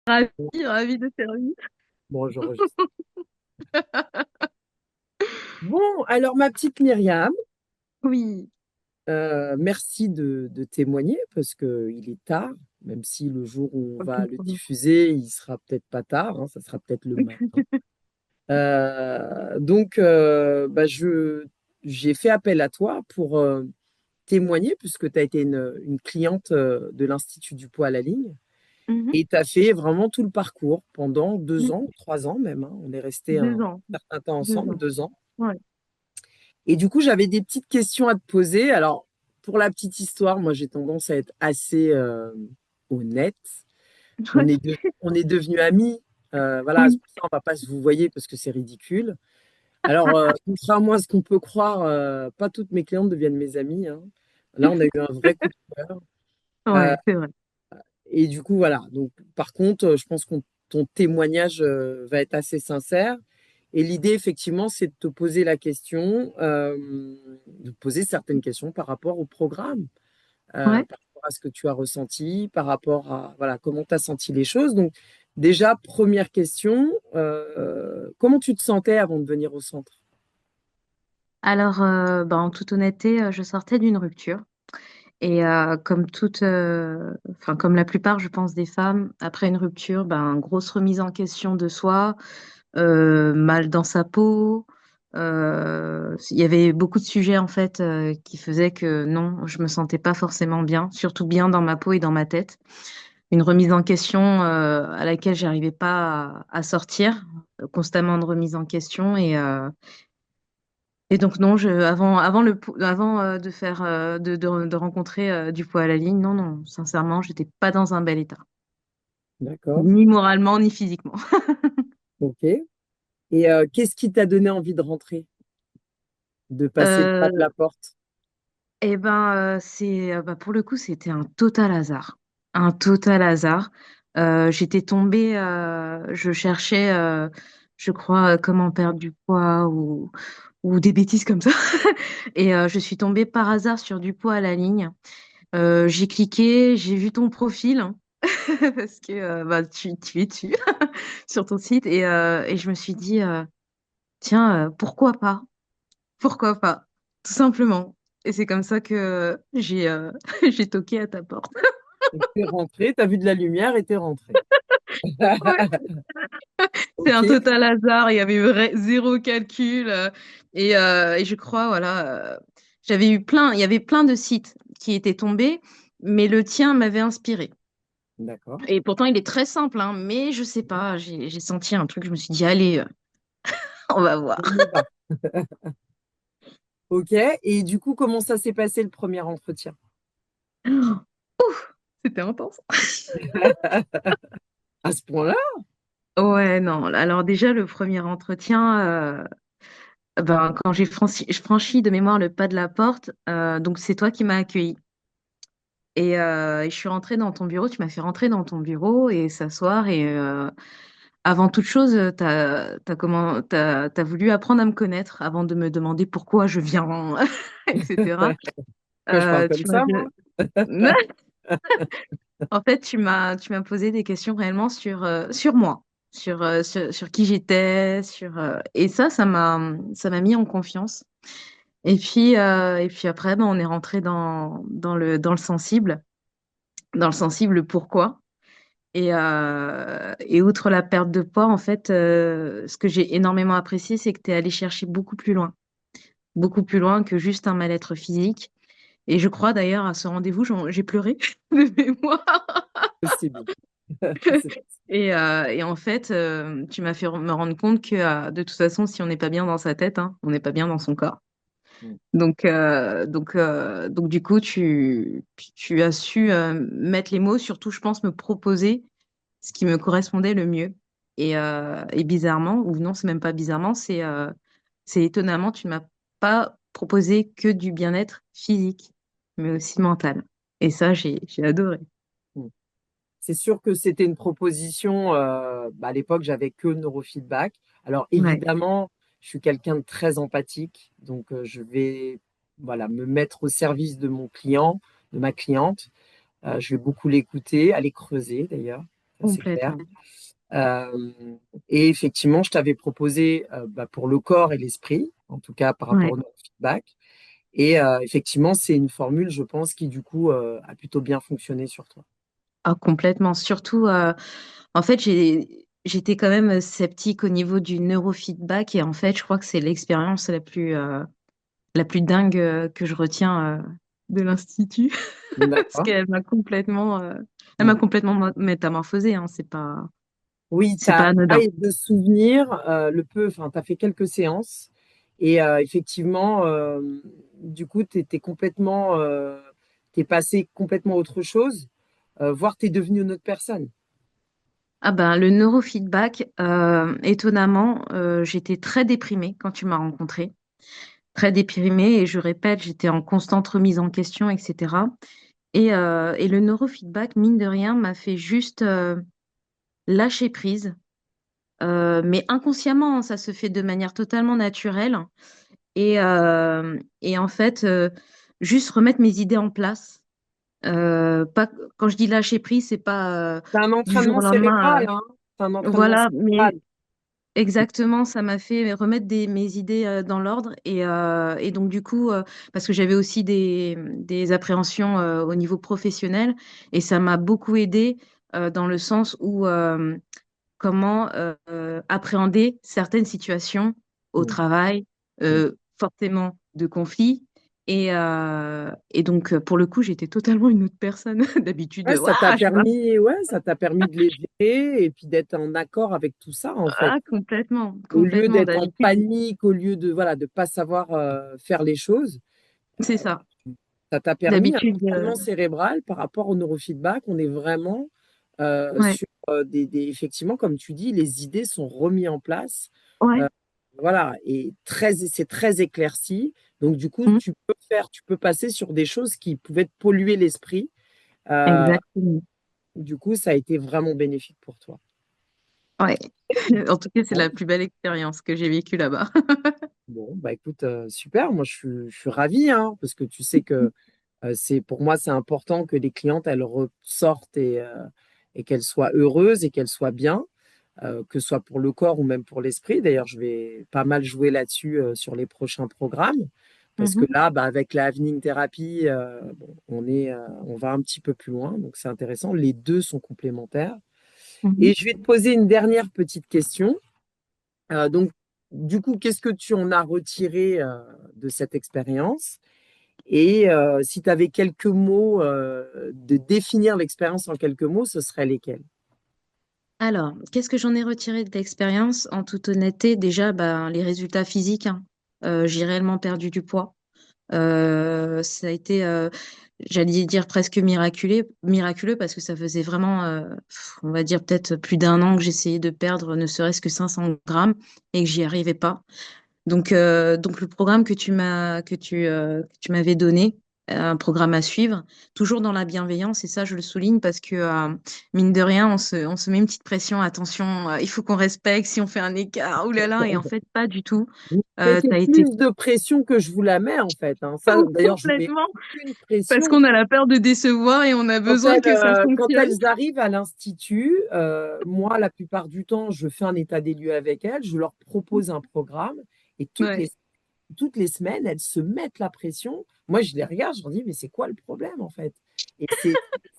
Ravie, Bon, ravie de servir. bon, j'enregistre. Bon, alors ma petite Myriam, Oui, merci de témoigner parce que il est tard, même si le jour où on va aucun le problème. diffuser, il sera peut-être pas tard, hein, ça sera peut-être le matin. Bah, j'ai fait appel à toi pour témoigner puisque tu as été une cliente de l'Institut du poids à la ligne Mhm. et tu as fait vraiment tout le parcours pendant deux Oui, ans, 3 ans même, hein. On est resté deux un ans, certain temps deux ensemble, ans. 2 ans. Ouais. Et du coup, j'avais des petites questions à te poser. Alors, pour la petite histoire, moi, j'ai tendance à être assez honnête. On est, on est devenus amis. Voilà, c'est Oui. pour ça, on va pas se vous voyez parce que c'est ridicule. Alors, contrairement à ce qu'on peut croire, pas toutes mes clientes deviennent mes amies, hein. Là, on a eu un vrai coup de cœur. Euh, Ouais, c'est vrai. et du coup, voilà. Donc, par contre, je pense que ton témoignage va être assez sincère. Et l'idée, effectivement, c'est de te poser la question, de poser certaines questions par rapport au programme, Ouais. par rapport à ce que tu as ressenti, par rapport à voilà, comment tu as senti les choses. Donc, déjà, première question, comment tu te sentais avant de venir au centre? Alors, en toute honnêteté, je sortais d'une rupture. Et comme enfin, comme la plupart, je pense, des femmes, après une rupture, grosse remise en question de soi, mal dans sa peau. Il y avait beaucoup de sujets en fait qui faisaient que non, je me sentais pas forcément bien, surtout bien dans ma peau et dans ma tête. Une remise en question à laquelle j'arrivais pas à sortir, constamment de remise en question et donc non, avant de faire de rencontrer du poids à la ligne, non non, sincèrement, j'étais pas dans un bel état, D'accord. ni moralement ni physiquement. Ok. Et qu'est-ce qui t'a donné envie de rentrer, de passer le pas de Euh, la porte? Pour le coup, c'était un total hasard. Un total hasard. J'étais tombée, je cherchais, je crois, comment perdre du poids ou des bêtises comme ça. Et je suis tombée par hasard sur du poids à la ligne. J'ai cliqué, j'ai vu ton profil, hein, parce que tu es dessus sur ton site. Et je me suis dit, tiens, pourquoi pas? Pourquoi pas? Tout simplement. Et c'est comme ça que j'ai toqué à ta porte. Et t'es rentré, t'as vu de la lumière et t'es rentré. Ouais. C'est Ok. un total hasard, il y avait zéro calcul. Et je crois, voilà, il y avait plein de sites qui étaient tombés, mais le tien m'avait inspiré. D'accord. Et pourtant, il est très simple, hein, mais je sais pas, j'ai senti un truc, je me suis dit, allez, on va voir. On y va. Ok. Et du coup, comment ça s'est passé le premier entretien? Ouf, c'était intense. À ce point-là? Ouais, non. Alors déjà, le premier entretien, quand je franchis de mémoire le pas de la porte, donc c'est toi qui m'as accueilli. Et je suis rentrée dans ton bureau, tu m'as fait rentrer dans ton bureau et s'asseoir. Et avant toute chose, t'as voulu apprendre à me connaître avant de me demander pourquoi je viens, etc. Quoi, je parle comme Tu m'as ça, moi? En fait, tu m'as posé des questions réellement sur moi, sur qui j'étais, et ça m'a mis en confiance. Et puis après, on est rentré dans le sensible pourquoi. Et outre la perte de poids, en fait, ce que j'ai énormément apprécié, c'est que tu es allé chercher beaucoup plus loin que juste un mal-être physique. Et je crois d'ailleurs à ce rendez-vous, j'ai pleuré de mémoire. Possible. C'est Et en fait, tu m'as fait me rendre compte que de toute façon, si on n'est pas bien dans sa tête, hein, on n'est pas bien dans son corps. possible. Donc du coup, tu as su mettre les mots, surtout, je pense, me proposer ce qui me correspondait le mieux. Et bizarrement, ou non, c'est même pas bizarrement, c'est étonnamment, tu ne m'as pas proposé que du bien-être physique, mais aussi mental. Et ça, j'ai adoré. Mm. C'est sûr que c'était une proposition. À l'époque, j'avais que le neurofeedback. Alors Ouais. évidemment, je suis quelqu'un de très empathique, donc je vais voilà me mettre au service de mon client, de ma cliente. Je vais beaucoup l'écouter, aller creuser d'ailleurs. Ça, c'est clair. Complètement. Euh, et effectivement, je t'avais proposé pour le corps et l'esprit, en tout cas par rapport Ouais. au feedback. Et effectivement, c'est une formule, je pense, qui du coup a plutôt bien fonctionné sur toi. Ah, complètement. Surtout, en fait, j'étais quand même sceptique au niveau du neurofeedback et en fait, je crois que c'est l'expérience la plus dingue que je retiens de l'Institut parce D'accord. elle m'a complètement métamorphosée, hein. Oui, tu C'est pas as anodin. de souvenirs, enfin, tu as fait quelques séances et effectivement, du coup, t'es passé complètement à autre chose, voire tu es devenu une autre personne. Ah ben, le neurofeedback, étonnamment, j'étais très déprimée quand tu m'as rencontrée. Très déprimée et je répète, j'étais en constante remise en question, etc. Et le neurofeedback, mine de rien, m'a fait juste lâcher prise. Mais inconsciemment, hein, ça se fait de manière totalement naturelle. Et en fait, juste remettre mes idées en place. Pas, quand je dis lâcher prise, c'est pas C'est un du jour entraînement au lendemain. cérébral, hein. C'est un entraînement Voilà, mais cérébral. exactement, ça m'a fait remettre mes idées dans l'ordre. Et donc, du coup, parce que j'avais aussi des appréhensions au niveau professionnel, et ça m'a beaucoup aidé dans le sens où comment appréhender certaines situations au Mm. travail, Mm. forcément de conflit. Et donc, pour le coup, j'étais totalement une autre personne. D'habitude, Ouais, ouah, je vois. ça t'a permis de les gérer et puis d'être en accord avec tout ça, en fait. Ah, complètement, Au lieu complètement. d'être en D'habitude, panique, au lieu de voilà de pas savoir faire les choses, c'est ça. ça t'a permis un D'habitude, entraînement cérébral par rapport au neurofeedback. On est vraiment ouais, sur effectivement, comme tu dis, les idées sont remises en place. ouais, Euh, voilà, et c'est très éclairci. Donc du coup, mm, tu peux passer sur des choses qui pouvaient te polluer l'esprit. Euh, exactement. du coup, ça a été vraiment bénéfique pour toi. Ouais. En tout cas, c'est la plus belle expérience que j'ai vécue là-bas. Bon, bah écoute, super. Moi, je suis ravi, hein, parce que tu sais que pour moi, c'est important que les clientes, elles ressortent et qu'elles soient heureuses et qu'elles soient bien, que ce soit pour le corps ou même pour l'esprit. D'ailleurs, je vais pas mal jouer là-dessus sur les prochains programmes, parce que Mhm, là, bah, avec la Evening Therapy, bon, on va un petit peu plus loin, donc c'est intéressant. Les deux sont complémentaires. mhm. Et je vais te poser une dernière petite question. Donc, du coup, qu'est-ce que tu en as retiré de cette expérience? Et si tu avais quelques mots, de définir l'expérience en quelques mots, ce serait lesquels? Alors, qu'est-ce que j'en ai retiré de l'expérience? En toute honnêteté, déjà, ben, les résultats physiques, hein. J'ai réellement perdu du poids. Ça a été, j'allais dire presque miraculeux parce que ça faisait vraiment, on va dire peut-être plus d'un an que j'essayais de perdre ne serait-ce que 500 grammes et que j'y arrivais pas. Donc le programme que tu m'avais donné, un programme à suivre, toujours dans la bienveillance, et ça, je le souligne parce que, mine de rien, on se met une petite pression, attention, il faut qu'on respecte si on fait un écart, oulala, et en fait, pas du tout. Vous mettez Ça a été plus de pression que je vous la mets, en fait, hein. Ça, d'ailleurs, je mets complètement aucune parce pression. qu'on a la peur de décevoir et on a besoin que ça Quand fonctionne. elles arrivent à l'institut, moi, la plupart du temps, je fais un état des lieux avec elles, je leur propose un programme et Ouais, toutes les semaines, elles se mettent la pression. Moi, je les regarde, je leur dis, mais c'est quoi le problème, en fait? Et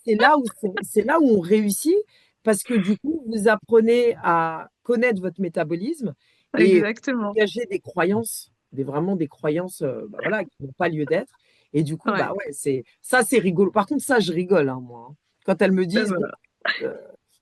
c'est là où on réussit parce que du coup, vous apprenez à connaître votre métabolisme et exactement. dégager des croyances, vraiment des croyances bah voilà, qui n'ont pas lieu d'être. Et du coup, Ouais, bah ouais, c'est rigolo. Par contre, ça, je rigole, hein, moi, hein. Quand elles me ben disent, bon, voilà. euh,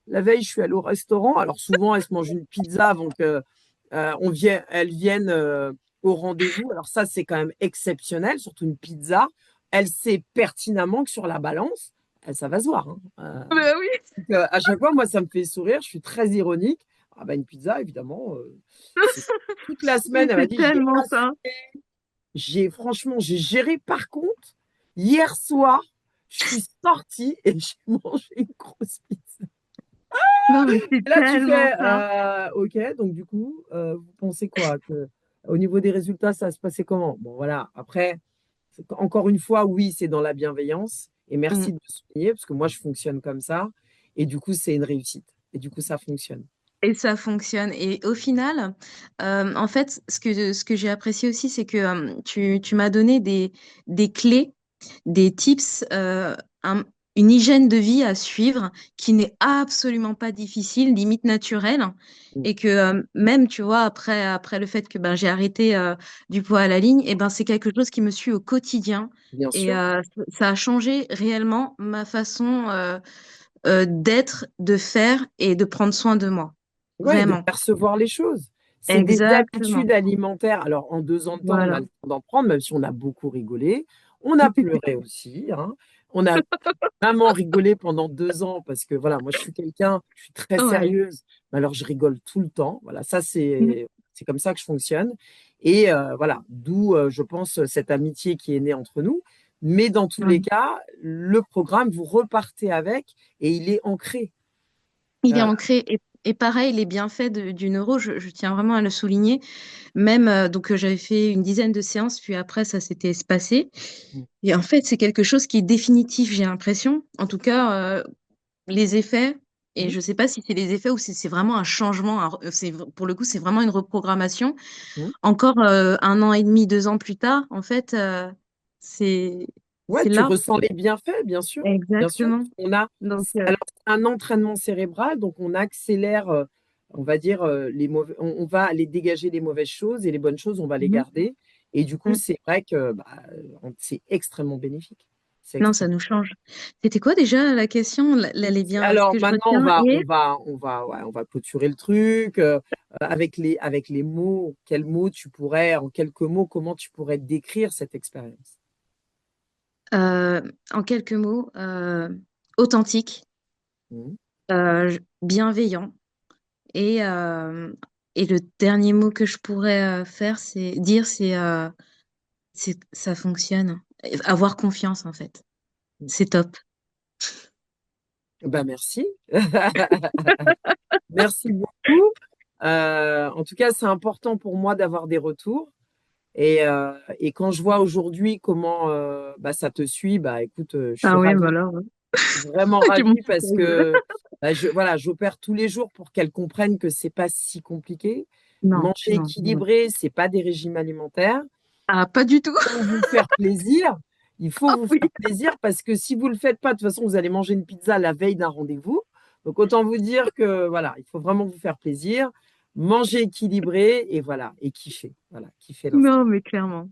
la veille, je suis allée au restaurant. Alors souvent, elles se mangent une pizza avant que elles viennent au rendez-vous. Alors ça, c'est quand même exceptionnel, surtout une pizza. Elle sait pertinemment que sur la balance, ça va se voir, hein. Ben oui, Donc, à chaque fois, moi, ça me fait sourire. Je suis très ironique. Ah bah, une pizza, évidemment, c'est toute la semaine. mais Elle m'a c'est dit, tellement ça. franchement, j'ai géré. Par contre, hier soir, je suis sortie et j'ai mangé une grosse pizza. Non, mais c'est Et là, tu tellement fais, ça. OK, donc du coup, vous pensez quoi? Au niveau des résultats, ça se passait comment? Bon, voilà. Après, encore une fois, oui, c'est dans la bienveillance. Et Mm. merci de le souligner, parce que moi, je fonctionne comme ça. Et du coup, c'est une réussite. Et du coup, ça fonctionne. Et ça fonctionne. Et au final, en fait, ce que j'ai apprécié aussi, c'est que tu m'as donné des clés, des tips, un- une hygiène de vie à suivre qui n'est absolument pas difficile, limite naturelle. Mm. Et que même, tu vois, après le fait que ben, j'ai arrêté du poids à la ligne, et ben, c'est quelque chose qui me suit au quotidien. Bien Et sûr. ça a changé réellement ma façon d'être, de faire et de prendre soin de moi. Ouais, de Vraiment. percevoir les choses. C'est des Exactement. habitudes alimentaires. Alors, en 2 ans de temps, on a Voilà. le temps d'en prendre, même si on a beaucoup rigolé. On a pleuré aussi, hein. On a vraiment rigolé pendant 2 ans parce que, voilà, moi, je suis très Ouais. sérieuse, mais alors je rigole tout le temps. Voilà, ça, Mm. c'est comme ça que je fonctionne. Et voilà, d'où, je pense, cette amitié qui est née entre nous. Mais dans tous les Ouais. cas, le programme, vous repartez avec et il est ancré. Il est Euh, ancré. Et pareil, les bienfaits du neuro, je tiens vraiment à le souligner. Même, j'avais fait une dizaine de séances, puis après, ça s'était espacé. Et en fait, c'est quelque chose qui est définitif, j'ai l'impression. En tout cas, les effets, et je ne sais pas si c'est les effets ou si c'est vraiment un changement. Pour le coup, c'est vraiment une reprogrammation. Encore 1 an et demi, 2 ans plus tard, en fait, c'est Ouais, c'est tu là. ressens les bienfaits, bien sûr. Bien sûr. Exactement. On a, Donc, alors, c'est un entraînement cérébral, donc on accélère, on va dire, on va aller dégager les mauvaises choses et les bonnes choses, on va les mhm, garder. Et du coup, mm. c'est vrai que bah, c'est extrêmement bénéfique. C'est Non, ça extrêmement. nous change. C'était quoi déjà la question? Les biens, ce Alors que je maintenant, retiens et ouais, on va clôturer le truc avec les mots. Quels mots tu pourrais, en quelques mots, comment tu pourrais décrire cette expérience? euh, en quelques mots, authentique, Mhm. bienveillant. Et le dernier mot que je pourrais faire, c'est ça fonctionne. Avoir confiance, en fait. C'est top. Bah merci. Merci beaucoup. En tout cas, c'est important pour moi d'avoir des retours. Et quand je vois aujourd'hui comment bah, ça te suit, bah écoute, je suis Ah oui, ravie, voilà. vraiment Tu m'en ravie parce poses. que bah, voilà, j'opère tous les jours pour qu'elles comprennent que c'est pas si compliqué. Non, Manger non, non. équilibré, c'est pas des régimes alimentaires. Ah, pas du tout. Faut vous faire plaisir. Il faut Ah vous oui. faire plaisir parce que si vous le faites pas, de toute façon, vous allez manger une pizza la veille d'un rendez-vous. Donc autant vous dire que voilà, il faut vraiment vous faire plaisir, manger équilibré et voilà, et kiffer. Voilà, kiffer l'instant. Non, mais clairement.